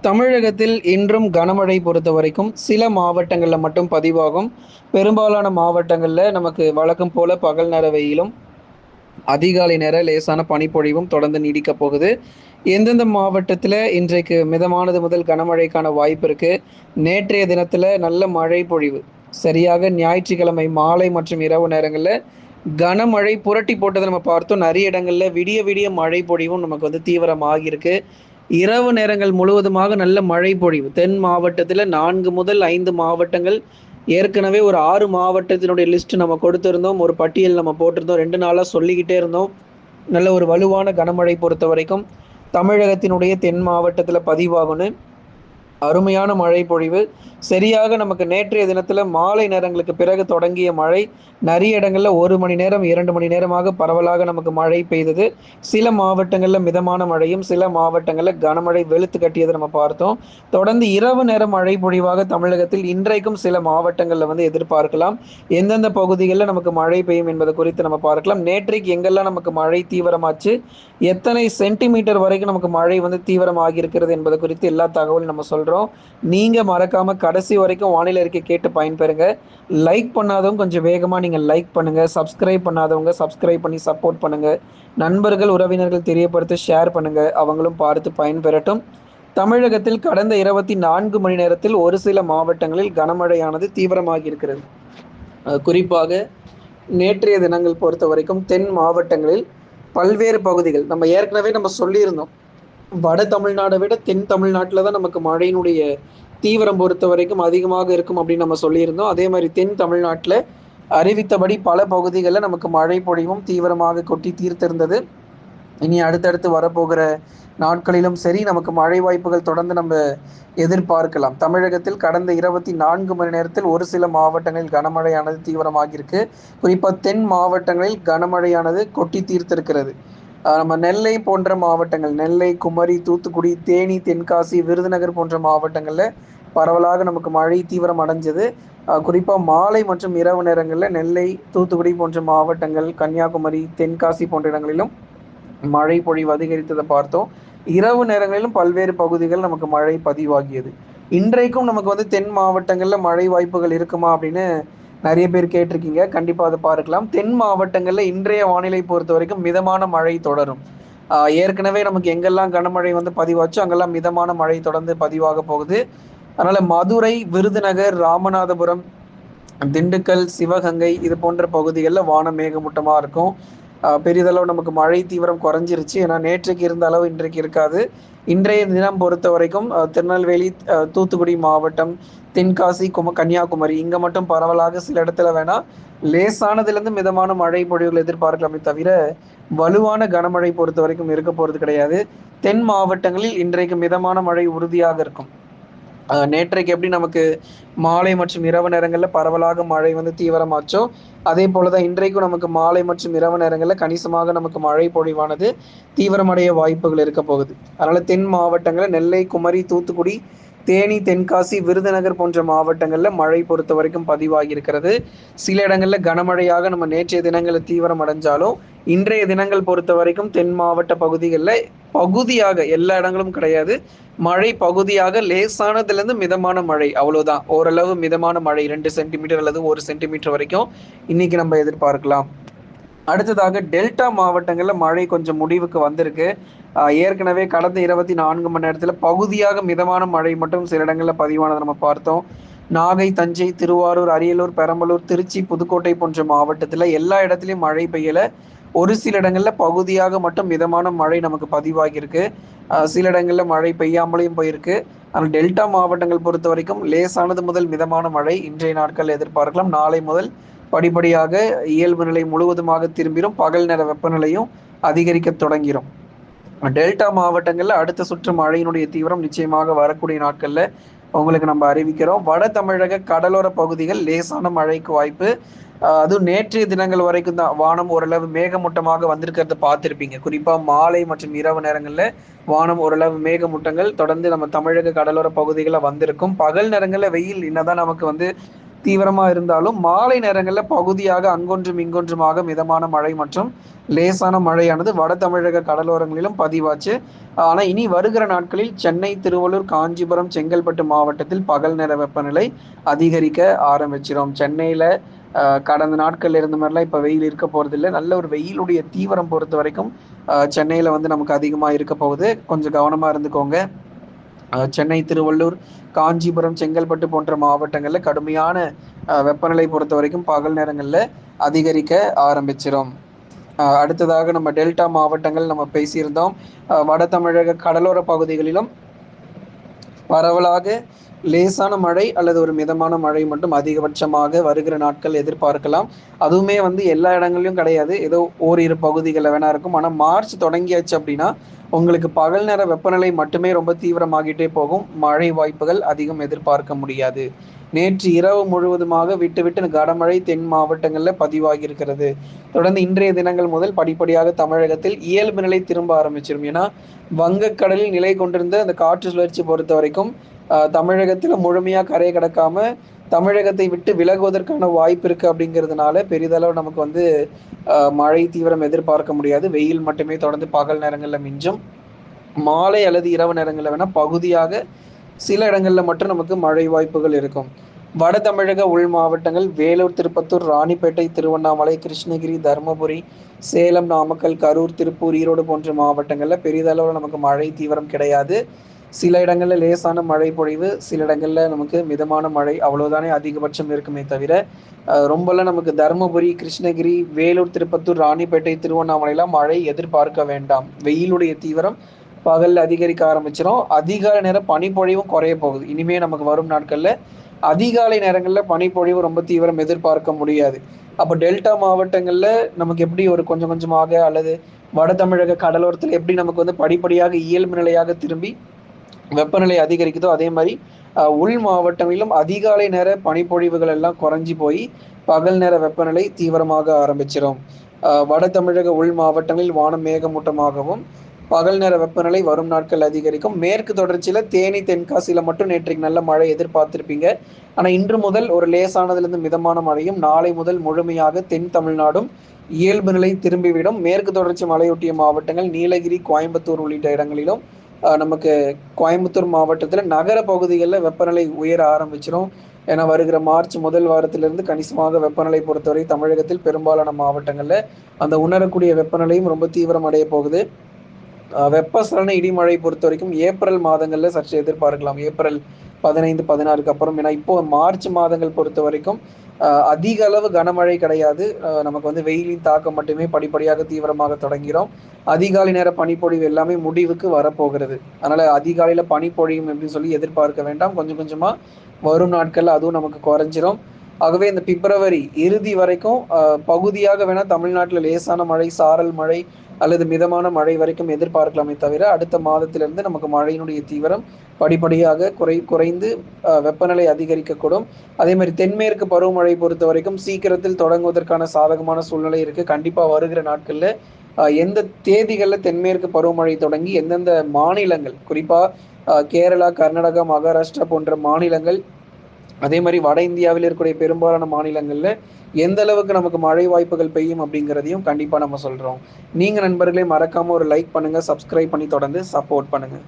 தமிழகத்தில் இன்றும் கனமழை பொறுத்தவரைக்கும் சில மாவட்டங்கள்ல மட்டும் பதிவாகும். பெரும்பாலான மாவட்டங்கள்ல நமக்கு வழக்கம் போல பகல் நேர வெயிலும், அதிகாலை நேர லேசான பனிப்பொழிவும் தொடர்ந்து நீடிக்கப் போகுது. எந்தெந்த மாவட்டத்தில இன்றைக்கு மிதமானது முதல் கனமழைக்கான வாய்ப்பு இருக்கு? நேற்றைய தினத்தில நல்ல மழை பொழிவு. சரியாக ஞாயிற்றுக்கிழமை மாலை மற்றும் இரவு நேரங்கள்ல கனமழை புரட்டி போட்டத நம்ம பார்த்தோம். நெறைய இடங்கள்ல விடிய விடிய மழை பொழிவும் நமக்கு தீவிரமாகியிருக்கு. இரவு நேரங்கள் முழுவதுமாக நல்ல மழை பொழிவு. தென் மாவட்டத்தில 4 முதல் 5 மாவட்டங்கள் ஏற்கனவே ஒரு 6 மாவட்டத்தினுடைய லிஸ்ட் நம்ம கொடுத்திருந்தோம். ஒரு பட்டியல் நம்ம போட்டிருந்தோம். 2 நாளா சொல்லிக்கிட்டே இருந்தோம். நல்ல ஒரு வலுவான கனமழை பொறுத்தவரைக்கும் தமிழகத்தினுடைய தென் மாவட்டத்தில பதிவாகும்னு. அருமையான மழை பொழிவு. சரியாக நமக்கு நேற்றைய தினத்தில மாலை நேரங்களுக்கு பிறகு தொடங்கிய மழை, நெறைய இடங்கள்ல 1 மணி நேரம், 2 மணி நேரமாக பரவலாக நமக்கு மழை பெய்தது. சில மாவட்டங்கள்ல மிதமான மழையும், சில மாவட்டங்கள்ல கனமழை வெளுத்து கட்டியத நம்ம பார்த்தோம். தொடர்ந்து இரவு நேர மழை பொழிவாக தமிழகத்தில் இன்றைக்கும் சில மாவட்டங்கள்ல எதிர்பார்க்கலாம். எந்தெந்த பகுதிகள்ல நமக்கு மழை பெய்யும் என்பது குறித்து நம்ம பார்க்கலாம். நேற்றைக்கு எங்கெல்லாம் நமக்கு மழை தீவிரமாச்சு, எத்தனை சென்டிமீட்டர் வரைக்கும் நமக்கு மழை தீவிரமாகி இருக்கிறது என்பது குறித்து எல்லா தகவலும் நம்ம சொல்றோம். நீங்க மறக்காம கடைசி வரைக்கும் வானிலை அறிக்கை கேட்டு பயன்பெறுங்க. லைக் பண்ணாதவங்க கொஞ்சம் வேகமா நீங்க லைக் பண்ணுங்க. சப்ஸ்கிரைப் பண்ணாதவங்க சப்ஸ்கிரைப் பண்ணி சப்போர்ட் பண்ணுங்க. நண்பர்கள், உறவினர்கள் தெரியப்படுத்த ஷேர் பண்ணுங்க. அவங்களும் பார்த்து பயன்பெறட்டும். தமிழகத்தில் கடந்த 24 மணி நேரத்தில் ஒரு சில மாவட்டங்களில் கனமழையானது தீவிரமாகி இருக்கிறது. குறிப்பாக நேற்றைய தினங்கள் பொறுத்த வரைக்கும் தென் மாவட்டங்களில் பல்வேறு பகுதிகள் நம்ம ஏற்கனவே நம்ம சொல்லியிருந்தோம். வட தமிழ்நாடை விட தென் தமிழ்நாட்டில் தான் நமக்கு மழையினுடைய தீவிரம் பொறுத்த வரைக்கும் அதிகமாக இருக்கும் அப்படின்னு நம்ம சொல்லியிருந்தோம். அதே மாதிரி தென் தமிழ்நாட்டில் அறிவித்தபடி பல பகுதிகளில் நமக்கு மழை பொழிவும் தீவிரமாக கொட்டி தீர்த்திருந்தது. இனி அடுத்தடுத்து வரப்போகிற நாட்களிலும் சரி நமக்கு மழை வாய்ப்புகள் தொடர்ந்து நம்ம எதிர்பார்க்கலாம். தமிழகத்தில் கடந்த 24 மணி நேரத்தில் ஒரு சில மாவட்டங்களில் கனமழையானது தீவிரமாகியிருக்கு. குறிப்பாக தென் மாவட்டங்களில் கனமழையானது கொட்டி தீர்த்திருக்கிறது. நம்ம நெல்லை போன்ற மாவட்டங்கள், நெல்லை, குமரி, தூத்துக்குடி, தேனி, தென்காசி, விருதுநகர் போன்ற மாவட்டங்களில் பரவலாக நமக்கு மழை தீவிரம் அடைஞ்சது. குறிப்பாக மாலை மற்றும் இரவு நேரங்களில் நெல்லை, தூத்துக்குடி போன்ற மாவட்டங்கள், கன்னியாகுமரி, தென்காசி போன்ற இடங்களிலும் மழை பொழிவு அதிகரித்ததை பார்த்தோம். இரவு நேரங்களிலும் பல்வேறு பகுதிகள் நமக்கு மழை பதிவாகியது. இன்றைக்கும் நமக்கு தென் மாவட்டங்களில் மழை வாய்ப்புகள் இருக்குமா அப்படின்னு நிறைய பேர் கேட்டிருக்கீங்க. கண்டிப்பாக அதை பார்க்கலாம். தென் மாவட்டங்களில் இன்றைய வானிலை பொறுத்த வரைக்கும் மிதமான மழை தொடரும். ஏற்கனவே நமக்கு எங்கெல்லாம் கனமழை பதிவாச்சோ அங்கெல்லாம் மிதமான மழை தொடர்ந்து பதிவாக போகுது. அதனால மதுரை, விருதுநகர், ராமநாதபுரம், திண்டுக்கல், சிவகங்கை இது போன்ற பகுதிகளில் வானம் மேகமூட்டமாக இருக்கும். பெரிதளவு நமக்கு மழை தீவிரம் குறைஞ்சிருச்சு. ஏன்னா நேற்றைக்கு இருந்த அளவு இன்றைக்கு இருக்காது. இன்றைய தினம் பொறுத்த வரைக்கும் திருநெல்வேலி, தூத்துக்குடி மாவட்டம், தென்காசி, கன்னியாகுமரி இங்கே மட்டும் பரவலாக சில இடத்துல வேணா லேசானதுலேருந்து மிதமான மழை பொழிவுகள் எதிர்பார்க்கலாமே தவிர வலுவான கனமழை பொறுத்த வரைக்கும் இருக்க போகிறது கிடையாது. தென் மாவட்டங்களில் இன்றைக்கு மிதமான மழை உறுதியாக இருக்கும். நேற்றைக்கு எப்படி நமக்கு மாலை மற்றும் இரவு நேரங்களில் பரவலாக மழை தீவிரமாச்சோ அதே போலதான் இன்றைக்கும் நமக்கு மாலை மற்றும் இரவு நேரங்களில் கணிசமாக நமக்கு மழை பொழிவானது தீவிரமடைய வாய்ப்புகள் இருக்க போகுது. அதனால தென் மாவட்டங்களில் நெல்லை, குமரி, தூத்துக்குடி, தேனி, தென்காசி, விருதுநகர் போன்ற மாவட்டங்கள்ல மழை பொறுத்த வரைக்கும் பதிவாகி இருக்கிறது. சில இடங்கள்ல கனமழையாக நம்ம நேற்றைய தினங்களில் தீவிரம் அடைஞ்சாலும் இன்றைய தினங்கள் பொறுத்த வரைக்கும் தென் மாவட்ட பகுதிகளில் பகுதியாக எல்லா இடங்களும் கிடையாது, மழை பகுதியாக லேசானதுல இருந்து மிதமான மழை, அவ்வளவுதான். ஓரளவு மிதமான மழை 2 சென்டிமீட்டர் அல்லது 1 சென்டிமீட்டர் வரைக்கும் இன்னைக்கு நம்ம எதிர்பார்க்கலாம். அடுத்ததாக டெல்டா மாவட்டங்கள்ல மழை கொஞ்சம் முடிவுக்கு வந்திருக்கு. ஏற்கனவே கடந்த 24 மணி நேரத்துல பகுதியாக மிதமான மழை மட்டும் சில இடங்கள்ல பதிவானதை நம்ம பார்த்தோம். நாகை, தஞ்சை, திருவாரூர், அரியலூர், பெரம்பலூர், திருச்சி, புதுக்கோட்டை போன்ற மாவட்டத்துல எல்லா இடத்துலயும் மழை பெய்யல. ஒரு சில இடங்கள்ல பகுதியாக மட்டும் மிதமான மழை நமக்கு பதிவாகி இருக்கு. சில இடங்கள்ல மழை பெய்யாமலையும் போயிருக்கு. ஆனால் டெல்டா மாவட்டங்கள் பொறுத்த வரைக்கும் லேசானது முதல் மிதமான மழை இன்றைய நாட்கள் எதிர்பார்க்கலாம். நாளை முதல் படிப்படியாக இயல்பு நிலை முழுவதுமாக திரும்பிடும். பகல் நேர வெப்பநிலையும் அதிகரிக்க தொடங்கிடும். டெல்டா மாவட்டங்கள்ல அடுத்த சுற்று மழையினுடைய தீவிரம் நிச்சயமாக வரக்கூடிய நாட்கள்ல உங்களுக்கு நம்ம அறிவிக்கிறோம். வட தமிழக கடலோர பகுதிகள் லேசான மழைக்கு வாய்ப்பு. அதுவும் நேற்றைய தினங்கள் வரைக்கும் தான் வானம் ஓரளவு மேகமூட்டமாக வந்திருக்கிறத பார்த்துருப்பீங்க. குறிப்பா மாலை மற்றும் இரவு நேரங்கள்ல வானம் ஓரளவு மேகமூட்டங்கள் தொடர்ந்து நம்ம தமிழக கடலோர பகுதிகளில் வந்திருக்கும். பகல் நேரங்களில் வெயில் என்னதான் நமக்கு தீவிரமாக இருந்தாலும் மாலை நேரங்களில் பகுதியாக அங்கொன்றும் இங்கொன்றுமாக மிதமான மழை மற்றும் லேசான மழையானது வட தமிழக கடலோரங்களிலும் பதிவாச்சு. ஆனால் இனி வருகிற நாட்களில் சென்னை, திருவள்ளூர், காஞ்சிபுரம், செங்கல்பட்டு மாவட்டத்தில் பகல் நேர வெப்பநிலை அதிகரிக்க ஆரம்பிச்சிடும். சென்னையில் கடந்த நாட்கள் இருந்த மாதிரிலாம் இப்போ வெயில் இருக்க போகிறதில்ல. நல்ல ஒரு வெயிலுடைய தீவிரம் பொறுத்த வரைக்கும் சென்னையில் வந்து நமக்கு அதிகமாக இருக்க போகுது. கொஞ்சம் கவனமாக இருந்துக்கோங்க. சென்னை, திருவள்ளூர், காஞ்சிபுரம், செங்கல்பட்டு போன்ற மாவட்டங்களில் கடுமையான வெப்பநிலை பொறுத்த வரைக்கும் பகல் நேரங்களில் அதிகரிக்க ஆரம்பிச்சிடும். அடுத்ததாக நம்ம டெல்டா மாவட்டங்கள் நம்ம பேசியிருந்தோம். வட தமிழக கடலோர பகுதிகளிலும் பரவலாக லேசான மழை அல்லது ஒரு மிதமான மழை மட்டும் அதிகபட்சமாக வருகிற நாட்கள் எதிர்பார்க்கலாம். அதுவுமே வந்து எல்லா இடங்கள்லையும் கிடையாது, ஏதோ ஓரிரு பகுதிகளில் வேணா இருக்கும். ஆனால் மார்ச் தொடங்கியாச்சு அப்படின்னா உங்களுக்கு பகல் நேர வெப்பநிலை மட்டுமே ரொம்ப தீவிரமாகிட்டே போகும். மழை வாய்ப்புகள் அதிகம் எதிர்பார்க்க முடியாது. நேற்று இரவு முழுவதுமாக விட்டு விட்டு கனமழை தென் மாவட்டங்களில் பதிவாகி இருக்கிறது. தொடர்ந்து இன்றைய தினங்கள் முதல் படிப்படியாக தமிழகத்தில் இயல்பு நிலை திரும்ப ஆரம்பிச்சிடும். ஏன்னா வங்கக்கடலில் நிலை கொண்டிருந்த அந்த காற்று சுழற்சி பொறுத்த வரைக்கும் தமிழகத்தில் முழுமையாக கரை கடக்காம தமிழகத்தை விட்டு விலகுவதற்கான வாய்ப்பு இருக்கு. அப்படிங்கிறதுனால பெரிதளவு நமக்கு வந்து மழை தீவிரம் எதிர்பார்க்க முடியாது. வெயில் மட்டுமே தொடர்ந்து பகல் நேரங்களில் மிஞ்சும். மாலை அல்லது இரவு நேரங்களில் வேணா பகுதியாக சில இடங்களில் மட்டும் நமக்கு மழை வாய்ப்புகள் இருக்கும். வட தமிழக உள் மாவட்டங்கள் வேலூர், திருப்பத்தூர், ராணிப்பேட்டை, திருவண்ணாமலை, கிருஷ்ணகிரி, தருமபுரி, சேலம், நாமக்கல், கரூர், திருப்பூர், ஈரோடு போன்ற மாவட்டங்களில் பெரிதளவில் நமக்கு மழை தீவிரம் கிடையாது. சில இடங்களில் லேசான மழை பொழிவு, சில இடங்களில் நமக்கு மிதமான மழை, அவ்வளோதானே அதிகபட்சம் இருக்குமே தவிர ரொம்பலாம் நமக்கு தருமபுரி, கிருஷ்ணகிரி, வேலூர், திருப்பத்தூர், ராணிப்பேட்டை, திருவண்ணாமலைலாம் மழை எதிர்பார்க்க வேண்டாம். வெயிலுடைய தீவிரம் பகல் அதிகரிக்க ஆரம்பிச்சிடும். அதிகாலை நேரம் பனிப்பொழிவும் குறைய போகுது. இனிமே நமக்கு வரும் நாட்களில் அதிகாலை நேரங்களில் பனிப்பொழிவு ரொம்ப தீவிரம் எதிர்பார்க்க முடியாது. அப்போ டெல்டா மாவட்டங்களில் நமக்கு எப்படி ஒரு கொஞ்சம் கொஞ்சமாக அல்லது வட தமிழக கடலோரத்தில் எப்படி நமக்கு வந்து படிப்படியாக இயல்பு நிலையாக திரும்பி வெப்பநிலை அதிகரிக்குதோ அதே மாதிரி உள் மாவட்டங்களிலும் அதிகாலை நேர பனிப்பொழிவுகள் எல்லாம் குறைஞ்சி போய் பகல் நேர வெப்பநிலை தீவிரமாக ஆரம்பிச்சிடும். வட தமிழக உள் மாவட்டங்களில் வானம் மேகமூட்டமாகவும் பகல் நேர வெப்பநிலை வரும் நாட்கள் அதிகரிக்கும். மேற்கு தொடர்ச்சியில் தேனி, தென்காசியில் மட்டும் நேற்றைக்கு நல்ல மழை எதிர்பார்த்திருப்பீங்க. ஆனால் இன்று முதல் ஒரு லேசானதிலிருந்து மிதமான மழையும், நாளை முதல் முழுமையாக தென் தமிழ்நாடும் இயல்பு நிலை திரும்பிவிடும். மேற்கு தொடர்ச்சி மலையொட்டிய மாவட்டங்கள் நீலகிரி, கோயம்புத்தூர் உள்ளிட்ட இடங்களிலும் நமக்கு கோயம்புத்தூர் மாவட்டத்தில் நகர பகுதிகளில் வெப்பநிலை உயர ஆரம்பிச்சிடும். ஏன்னா வருகிற மார்ச் முதல் வாரத்திலிருந்து கணிசமாக வெப்பநிலை பொறுத்தவரை தமிழகத்தில் பெரும்பாலான மாவட்டங்களில் அந்த உணரக்கூடிய வெப்பநிலையும் ரொம்ப தீவிரம் அடைய போகுது. வெப்பசலன இடிமழை பொறுத்த வரைக்கும் ஏப்ரல் மாதங்களில் சற்று எதிர்பார்க்கலாம். ஏப்ரல் 15, 16க்கு அப்புறம். ஏன்னா இப்போ மார்ச் மாதங்கள் பொறுத்த வரைக்கும் அதிக அளவு கனமழை கிடையாது. நமக்கு வந்து வெயிலின் தாக்கம் மட்டுமே படிப்படியாக தீவிரமாக தொடங்கிறோம். அதிகாலை நேர பனிப்பொழிவு எல்லாமே முடிவுக்கு வரப்போகிறது. அதனால அதிகாலையில் பனிப்பொழியும் அப்படின்னு சொல்லி எதிர்பார்க்க வேண்டாம். கொஞ்சம் கொஞ்சமா வரும் நாட்கள்ல அதுவும் நமக்கு குறைஞ்சிரும். ஆகவே இந்த பிப்ரவரி இறுதி வரைக்கும் பகுதியாக வேணா தமிழ்நாட்டில் லேசான மழை, சாரல் மழை அல்லது மிதமான மழை வரைக்கும் எதிர்பார்க்கலாமே தவிர அடுத்த மாதத்திலிருந்து நமக்கு மழையினுடைய தீவிரம் படிப்படியாக குறைந்து வெப்பநிலை அதிகரிக்கக்கூடும். அதே மாதிரி தென்மேற்கு பருவமழை பொறுத்த வரைக்கும் சீக்கிரத்தில் தொடங்குவதற்கான சாதகமான சூழ்நிலை இருக்கு. கண்டிப்பா வருகிற நாட்கள்ல எந்த தேதிகளில் தென்மேற்கு பருவமழை தொடங்கி எந்தெந்த மாநிலங்கள், குறிப்பா கேரளா, கர்நாடகா, மகாராஷ்டிரா போன்ற மாநிலங்கள், அதே மாதிரி வட இந்தியாவில் இருக்கக்கூடிய பெரும்பாலான மாநிலங்களில் எந்த அளவுக்கு நமக்கு மழை வாய்ப்புகள் பெய்யும் அப்படிங்கிறதையும் கண்டிப்பாக நம்ம சொல்கிறோம். நீங்கள் நண்பர்களே மறக்காமல் ஒரு லைக் பண்ணுங்கள், சப்ஸ்கிரைப் பண்ணி தொடர்ந்து சப்போர்ட் பண்ணுங்கள்.